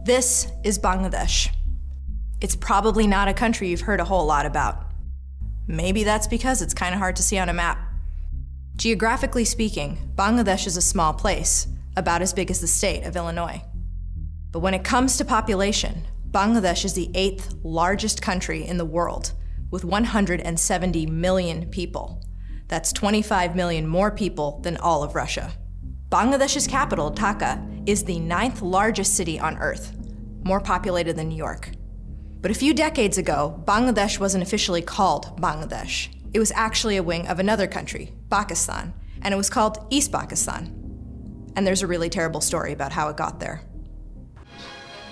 This is Bangladesh. It's probably not a country you've heard a whole lot about. Maybe that's because it's kind of hard to see on a map. Geographically speaking, Bangladesh is a small place, about as big as the state of Illinois. But when it comes to population, Bangladesh is the 8th largest country in the world, with 170 million people. That's 25 million more people than all of Russia. Bangladesh's capital, Dhaka, is the 9th largest city on Earth, more populated than New York. But a few decades ago, Bangladesh wasn't officially called Bangladesh. It was actually a wing of another country, Pakistan, and it was called East Pakistan. And there's a really terrible story about how it got there.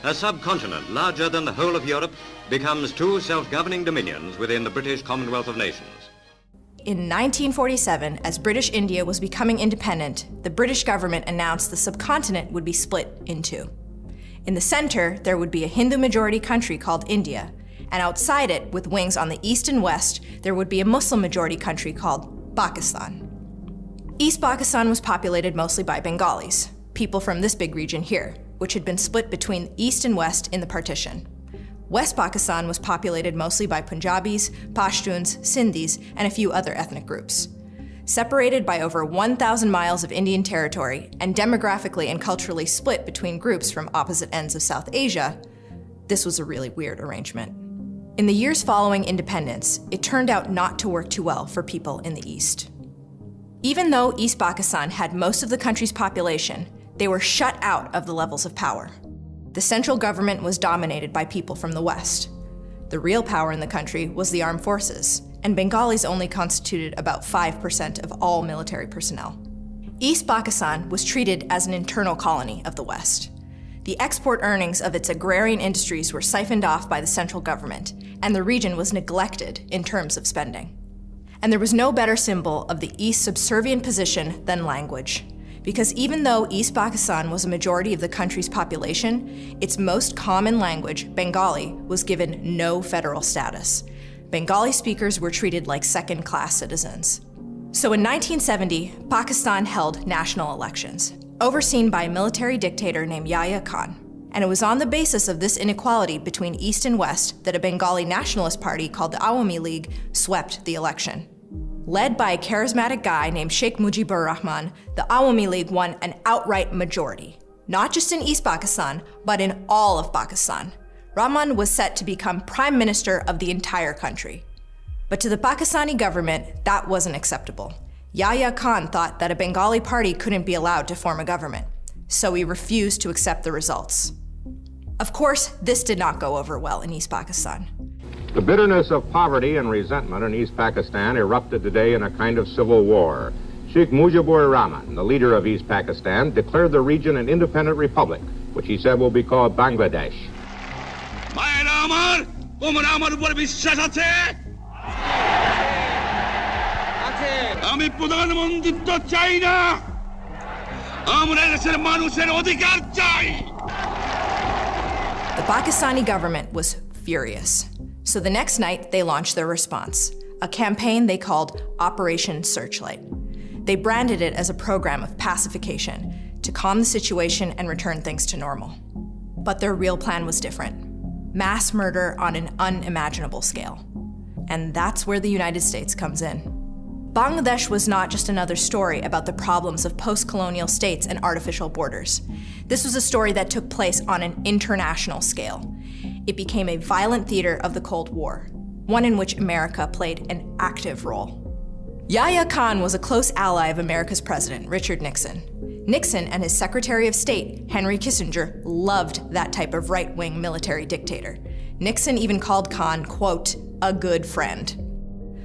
A subcontinent larger than the whole of Europe becomes two self-governing dominions within the British Commonwealth of Nations. In 1947, as British India was becoming independent, the British government announced the subcontinent would be split in two. In the center, there would be a Hindu-majority country called India, and outside it, with wings on the east and west, there would be a Muslim-majority country called Pakistan. East Pakistan was populated mostly by Bengalis, people from this big region here, which had been split between east and west in the partition. West Pakistan was populated mostly by Punjabis, Pashtuns, Sindhis, and a few other ethnic groups. Separated by over 1,000 miles of Indian territory and demographically and culturally split between groups from opposite ends of South Asia, this was a really weird arrangement. In the years following independence, it turned out not to work too well for people in the East. Even though East Pakistan had most of the country's population, they were shut out of the levels of power. The central government was dominated by people from the West. The real power in the country was the armed forces, and Bengalis only constituted about 5% of all military personnel. East Pakistan was treated as an internal colony of the West. The export earnings of its agrarian industries were siphoned off by the central government, and the region was neglected in terms of spending. And there was no better symbol of the East's subservient position than language. Because even though East Pakistan was a majority of the country's population, its most common language, Bengali, was given no federal status. Bengali speakers were treated like second-class citizens. So in 1970, Pakistan held national elections, overseen by a military dictator named Yahya Khan. And it was on the basis of this inequality between East and West that a Bengali nationalist party called the Awami League swept the election. Led by a charismatic guy named Sheikh Mujibur Rahman, the Awami League won an outright majority, not just in East Pakistan, but in all of Pakistan. Rahman was set to become prime minister of the entire country. But to the Pakistani government, that wasn't acceptable. Yahya Khan thought that a Bengali party couldn't be allowed to form a government, so he refused to accept the results. Of course, this did not go over well in East Pakistan. The bitterness of poverty and resentment in East Pakistan erupted today in a kind of civil war. Sheikh Mujibur Rahman, the leader of East Pakistan, declared the region an independent republic, which he said will be called Bangladesh. The Pakistani government was furious. So the next night, they launched their response, a campaign they called Operation Searchlight. They branded it as a program of pacification to calm the situation and return things to normal. But their real plan was different. Mass murder on an unimaginable scale. And that's where the United States comes in. Bangladesh was not just another story about the problems of post-colonial states and artificial borders. This was a story that took place on an international scale. It became a violent theater of the Cold War, one in which America played an active role. Yahya Khan was a close ally of America's president, Richard Nixon. Nixon and his Secretary of State, Henry Kissinger, loved that type of right-wing military dictator. Nixon even called Khan, quote, a good friend.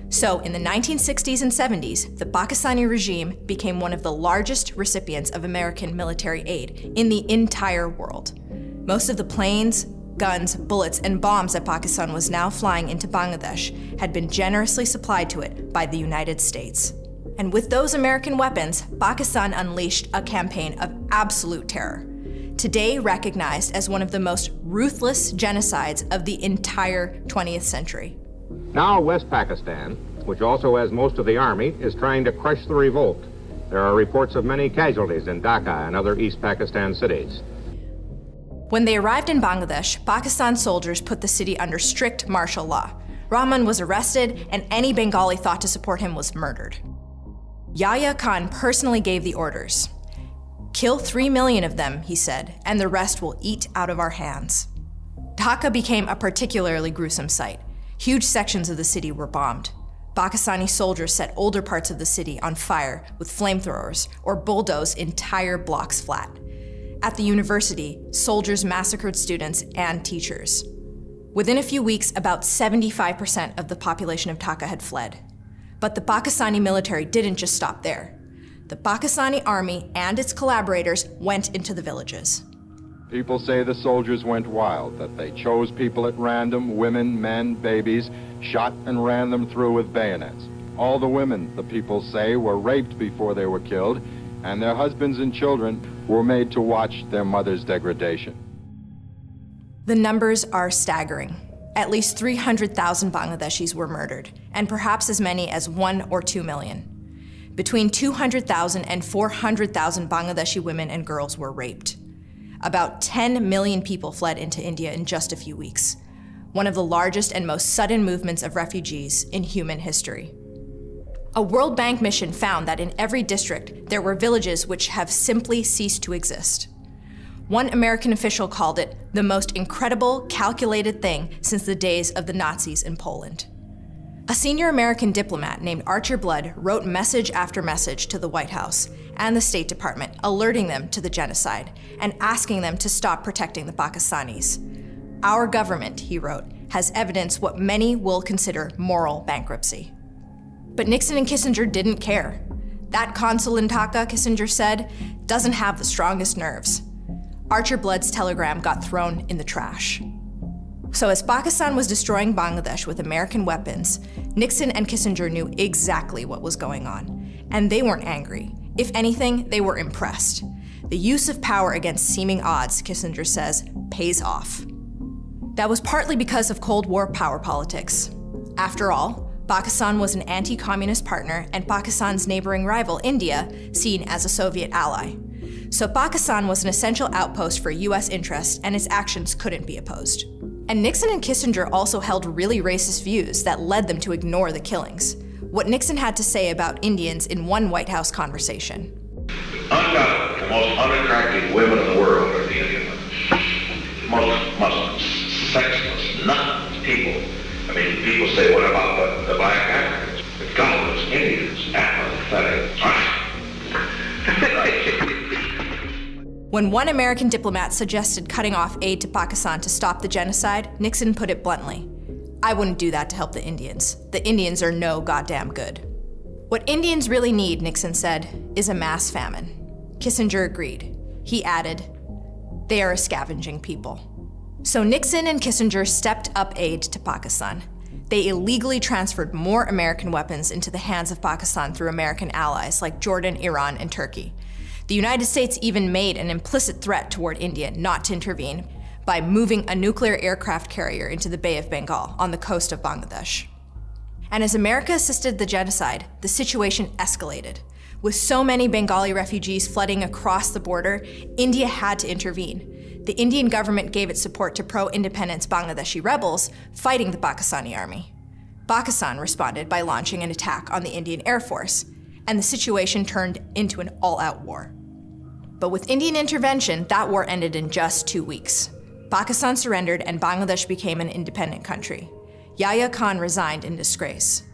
So in the 1960s and 70s, the Pakistani regime became one of the largest recipients of American military aid in the entire world. Most of the planes, guns, bullets, and bombs that Pakistan was now flying into Bangladesh had been generously supplied to it by the United States. And with those American weapons, Pakistan unleashed a campaign of absolute terror, today recognized as one of the most ruthless genocides of the entire 20th century. Now West Pakistan, which also has most of the army, is trying to crush the revolt. There are reports of many casualties in Dhaka and other East Pakistan cities. When they arrived in Bangladesh, Pakistan soldiers put the city under strict martial law. Rahman was arrested, and any Bengali thought to support him was murdered. Yahya Khan personally gave the orders. "Kill 3 million of them," he said, "and the rest will eat out of our hands." Dhaka became a particularly gruesome sight. Huge sections of the city were bombed. Pakistani soldiers set older parts of the city on fire with flamethrowers or bulldozed entire blocks flat. At the university, soldiers massacred students and teachers. Within a few weeks, about 75% of the population of Dhaka had fled. But the Pakistani military didn't just stop there. The Pakistani army and its collaborators went into the villages. People say the soldiers went wild, that they chose people at random, women, men, babies, shot and ran them through with bayonets. All the women, the people say, were raped before they were killed, and their husbands and children were made to watch their mother's degradation. The numbers are staggering. At least 300,000 Bangladeshis were murdered, and perhaps as many as 1 or 2 million. Between 200,000 and 400,000 Bangladeshi women and girls were raped. About 10 million people fled into India in just a few weeks, one of the largest and most sudden movements of refugees in human history. A World Bank mission found that in every district, there were villages which have simply ceased to exist. One American official called it the most incredible, calculated thing since the days of the Nazis in Poland. A senior American diplomat named Archer Blood wrote message after message to the White House and the State Department, alerting them to the genocide and asking them to stop protecting the Pakistanis. "Our government," he wrote, "has evidenced what many will consider moral bankruptcy." But Nixon and Kissinger didn't care. "That consul in Dhaka," Kissinger said, "doesn't have the strongest nerves." Archer Blood's telegram got thrown in the trash. So as Pakistan was destroying Bangladesh with American weapons, Nixon and Kissinger knew exactly what was going on. And they weren't angry. If anything, they were impressed. The use of power against seeming odds, Kissinger says, pays off. That was partly because of Cold War power politics. After all, Pakistan was an anti-communist partner and Pakistan's neighboring rival, India, seen as a Soviet ally. So Pakistan was an essential outpost for US interests, and its actions couldn't be opposed. And Nixon and Kissinger also held really racist views that led them to ignore the killings. What Nixon had to say about Indians in one White House conversation. Undoubtedly, the most unattractive women in the world are the Indian women. Most Muslims, sexless, nuts people. I mean, people say, what about the black Africans? The godless Indians, apathetic. When one American diplomat suggested cutting off aid to Pakistan to stop the genocide, Nixon put it bluntly, "I wouldn't do that to help the Indians. The Indians are no goddamn good." What Indians really need, Nixon said, is a mass famine. Kissinger agreed. He added, "They are a scavenging people." So Nixon and Kissinger stepped up aid to Pakistan. They illegally transferred more American weapons into the hands of Pakistan through American allies like Jordan, Iran, and Turkey. The United States even made an implicit threat toward India not to intervene by moving a nuclear aircraft carrier into the Bay of Bengal on the coast of Bangladesh. And as America assisted the genocide, the situation escalated. With so many Bengali refugees flooding across the border, India had to intervene. The Indian government gave its support to pro-independence Bangladeshi rebels fighting the Pakistani army. Pakistan responded by launching an attack on the Indian Air Force, and the situation turned into an all-out war. But with Indian intervention, that war ended in just 2 weeks. Pakistan surrendered and Bangladesh became an independent country. Yahya Khan resigned in disgrace.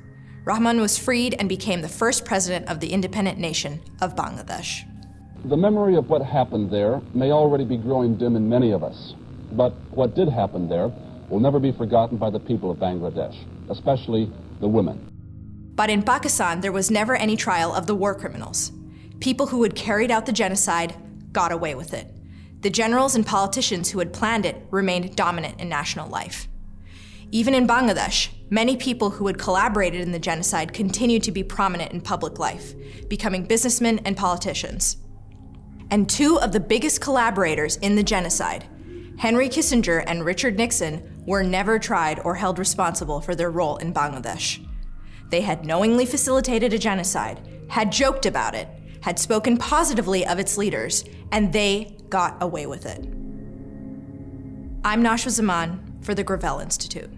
Rahman was freed and became the first president of the independent nation of Bangladesh. The memory of what happened there may already be growing dim in many of us, but what did happen there will never be forgotten by the people of Bangladesh, especially the women. But in Pakistan, there was never any trial of the war criminals. People who had carried out the genocide got away with it. The generals and politicians who had planned it remained dominant in national life. Even in Bangladesh, many people who had collaborated in the genocide continued to be prominent in public life, becoming businessmen and politicians. And two of the biggest collaborators in the genocide, Henry Kissinger and Richard Nixon, were never tried or held responsible for their role in Bangladesh. They had knowingly facilitated a genocide, had joked about it, had spoken positively of its leaders, and they got away with it. I'm Nashwa Zaman for the Gravel Institute.